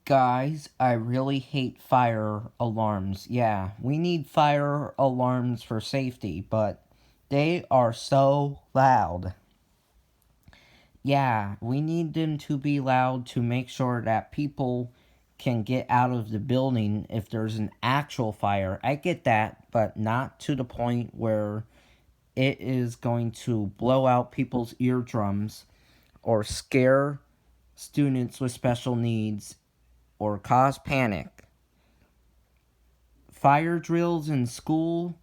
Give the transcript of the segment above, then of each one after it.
Guys, I really hate fire alarms. Yeah, we need fire alarms for safety, but they are so loud. Yeah, we need them to be loud to make sure that people can get out of the building if there's an actual fire. I get that, but not to the point where it is going to blow out people's eardrums or scare students with special needs or cause panic. Fire drills in school,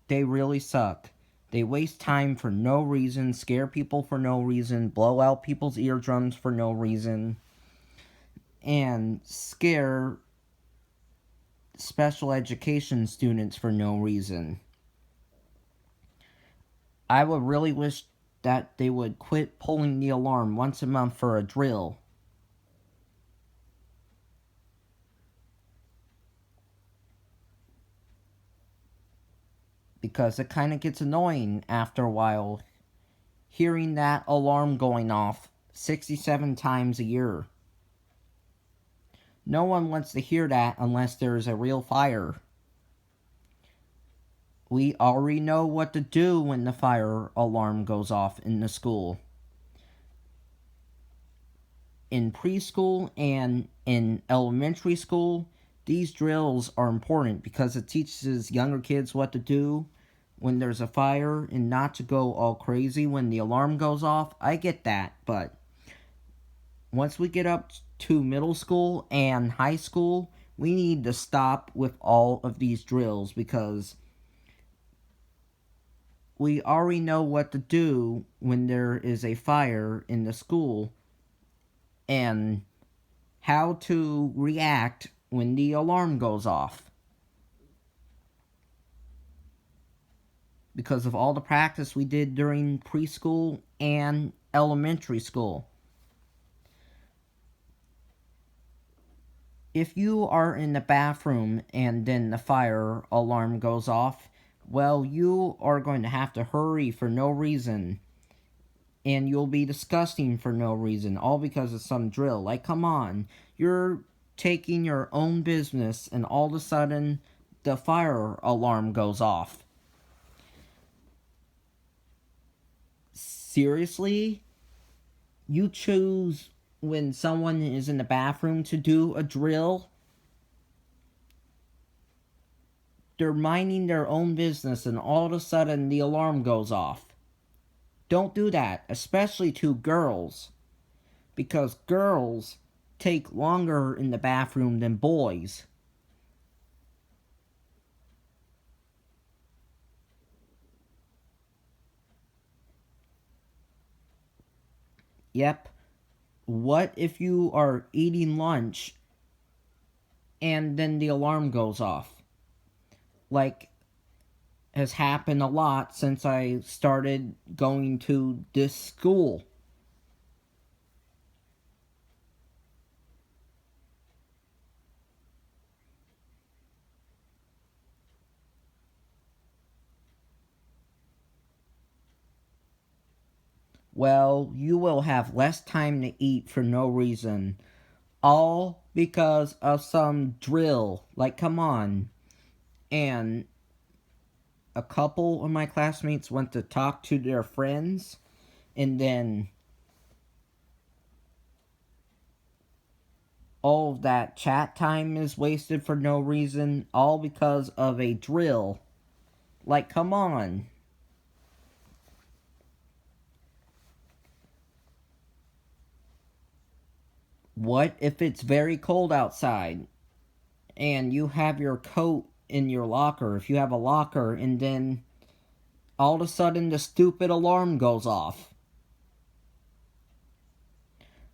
they really suck. They waste time for no reason, scare people for no reason, blow out people's eardrums for no reason, and scare special education students for no reason. I would really wish that they would quit pulling the alarm once a month for a drill. Because it kind of gets annoying after a while hearing that alarm going off 67 times a year. No one wants to hear that unless there's a real fire. We already know what to do when the fire alarm goes off in the school. In preschool and in elementary school, these drills are important because it teaches younger kids what to do when there's a fire and not to go all crazy when the alarm goes off. I get that, but once we get up to middle school and high school, we need to stop with all of these drills because we already know what to do when there is a fire in the school and how to react when the alarm goes off. Because of all the practice we did during preschool and elementary school. If you are in the bathroom and then the fire alarm goes off, well, you are going to have to hurry for no reason. And you'll be disgusting for no reason, all because of some drill. Like, come on, you're taking your own business and all of a sudden the fire alarm goes off. Seriously? You choose when someone is in the bathroom to do a drill? They're minding their own business and all of a sudden the alarm goes off. Don't do that, especially to girls. Because girls take longer in the bathroom than boys. Yep. What if you are eating lunch and then the alarm goes off? Like has happened a lot since I started going to this school. Well, you will have less time to eat for no reason. All because of some drill. Like, come on. And a couple of my classmates went to talk to their friends, and then all of that chat time is wasted for no reason, all because of a drill. Like, come on. What if it's very cold outside and you have your coat in your locker, if you have a locker, and then all of a sudden the stupid alarm goes off?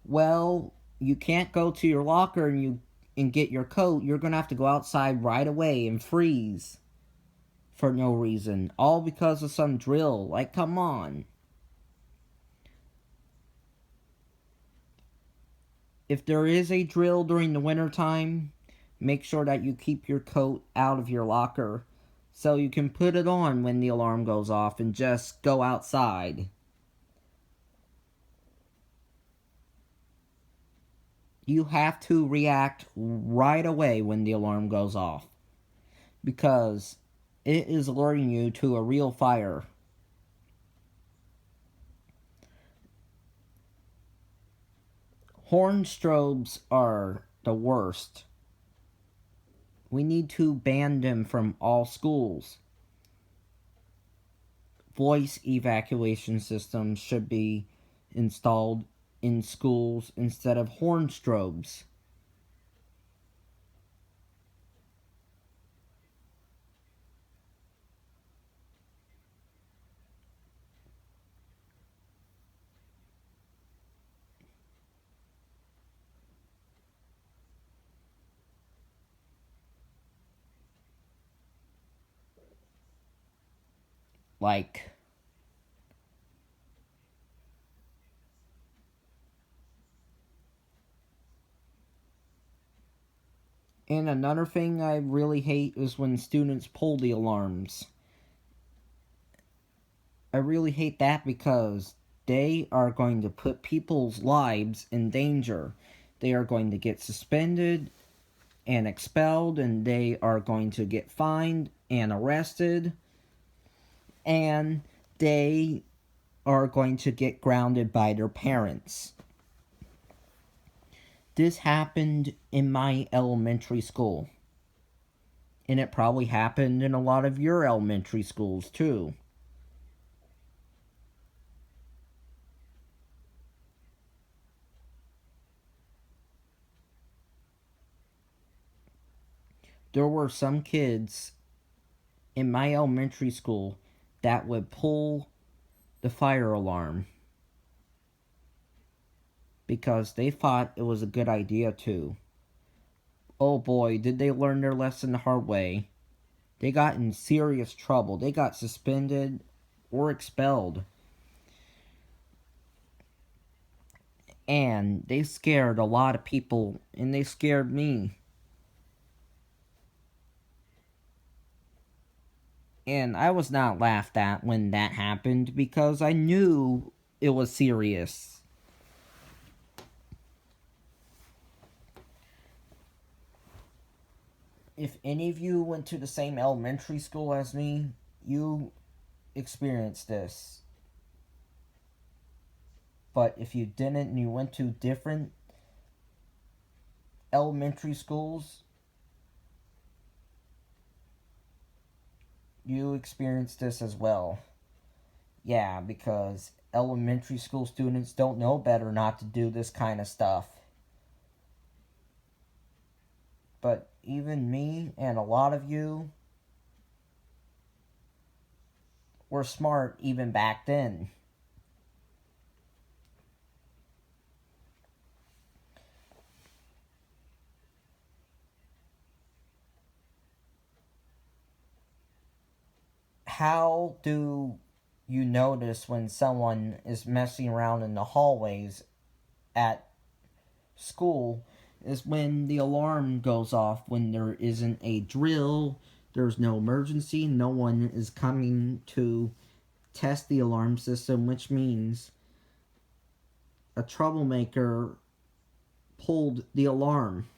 Well, you can't go to your locker and get your coat. You're going to have to go outside right away and freeze for no reason, all because of some drill. Like, come on. If there is a drill during the wintertime, make sure that you keep your coat out of your locker so you can put it on when the alarm goes off and just go outside. You have to react right away when the alarm goes off, because it is alerting you to a real fire. Horn strobes are the worst. We need to ban them from all schools. Voice evacuation systems should be installed in schools instead of horn strobes. Like, and another thing I really hate is when students pull the alarms. I really hate that because they are going to put people's lives in danger. They are going to get suspended and expelled, and they are going to get fined and arrested, and they are going to get grounded by their parents. This happened in my elementary school, and it probably happened in a lot of your elementary schools too. There were some kids in my elementary school that would pull the fire alarm because they thought it was a good idea to. Oh boy, did they learn their lesson the hard way. They got in serious trouble. They got suspended or expelled. And they scared a lot of people, and they scared me. And I was not laughed at when that happened because I knew it was serious. If any of you went to the same elementary school as me, you experienced this. But if you didn't and you went to different elementary schools, you experienced this as well. Yeah, because elementary school students don't know better not to do this kind of stuff. But even me and a lot of you were smart even back then. How do you notice when someone is messing around in the hallways at school is when the alarm goes off, when there isn't a drill, there's no emergency, no one is coming to test the alarm system, which means a troublemaker pulled the alarm.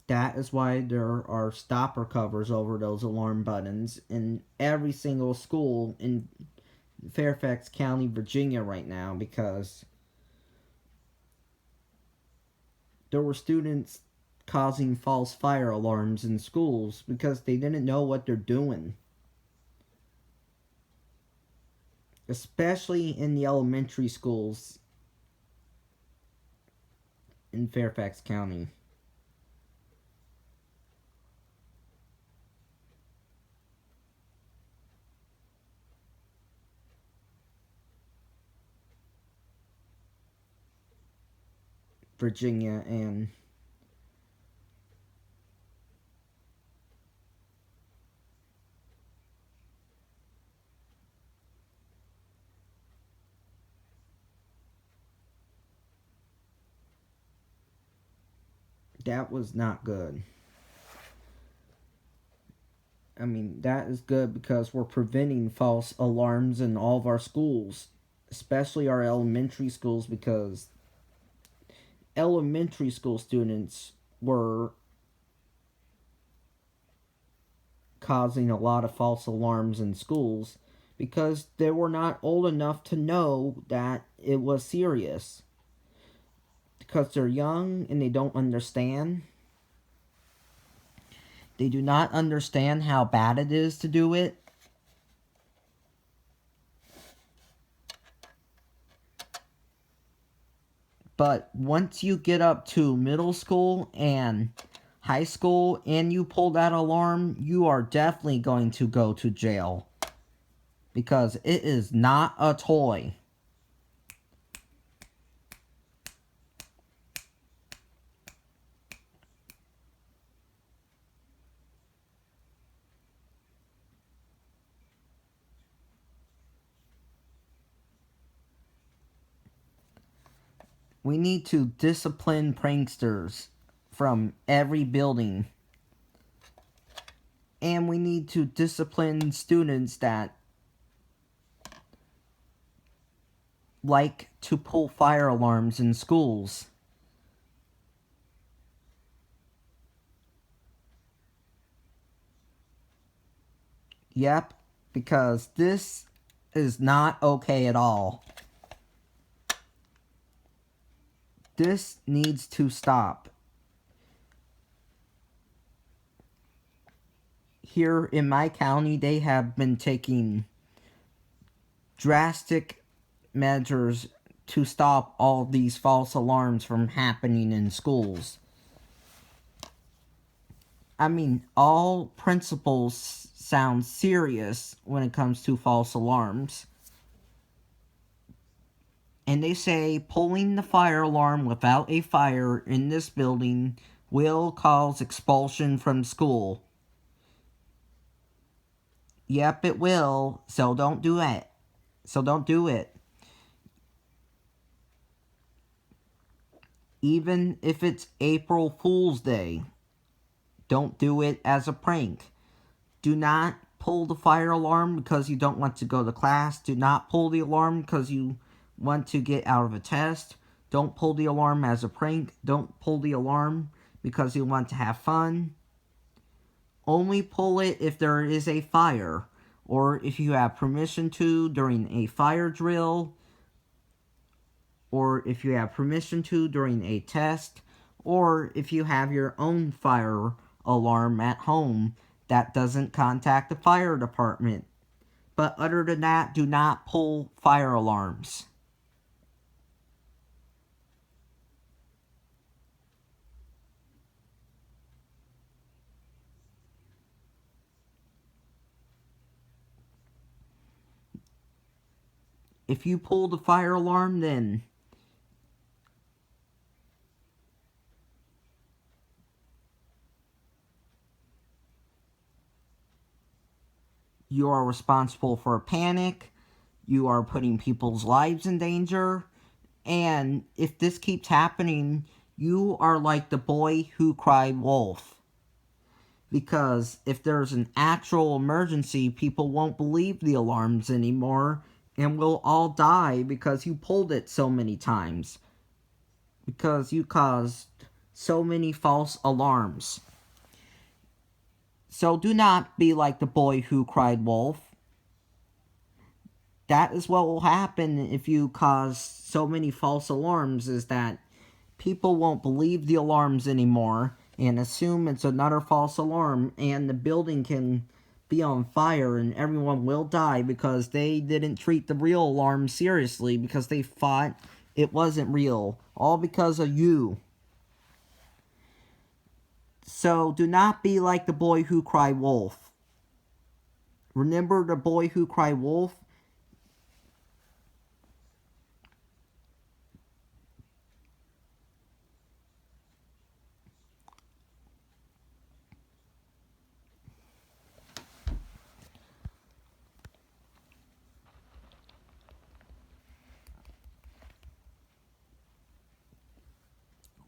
That is why there are stopper covers over those alarm buttons in every single school in Fairfax County, Virginia right now, because there were students causing false fire alarms in schools because they didn't know what they're doing. Especially in the elementary schools in Fairfax County. Virginia, and that was not good. I mean, that is good because we're preventing false alarms in all of our schools, especially our elementary schools, because elementary school students were causing a lot of false alarms in schools because they were not old enough to know that it was serious. Because they're young and they don't understand. They do not understand how bad it is to do it. But once you get up to middle school and high school and you pull that alarm, you are definitely going to go to jail. Because it is not a toy. We need to discipline pranksters from every building. And we need to discipline students that like to pull fire alarms in schools. Yep, because this is not okay at all. This needs to stop. Here in my county, they have been taking drastic measures to stop all these false alarms from happening in schools. I mean, all principals sound serious when it comes to false alarms. And they say pulling the fire alarm without a fire in this building will cause expulsion from school. Yep, it will, so don't do it. So don't do it. Even if it's April Fool's Day, don't do it as a prank. Do not pull the fire alarm because you don't want to go to class. Do not pull the alarm because you want to get out of a test. Don't pull the alarm as a prank. Don't pull the alarm because you want to have fun. Only pull it if there is a fire, or if you have permission to during a fire drill, or if you have permission to during a test, or if you have your own fire alarm at home that doesn't contact the fire department. But other than that, do not pull fire alarms. If you pull the fire alarm, then you are responsible for a panic. You are putting people's lives in danger. And if this keeps happening, you are like the boy who cried wolf. Because if there's an actual emergency, people won't believe the alarms anymore and we'll all die because you pulled it so many times. Because you caused so many false alarms. So do not be like the boy who cried wolf. That is what will happen if you cause so many false alarms, is that people won't believe the alarms anymore and assume it's another false alarm, and the building can be on fire and everyone will die because they didn't treat the real alarm seriously because they thought it wasn't real, all because of you. So do not be like the boy who cried wolf. Remember the boy who cried wolf?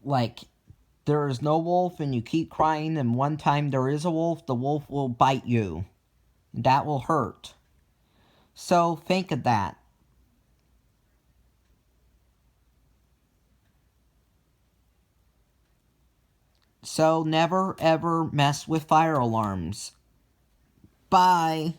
Like, there is no wolf and you keep crying and one time there is a wolf, the wolf will bite you. That will hurt. So think of that. So never ever mess with fire alarms. Bye.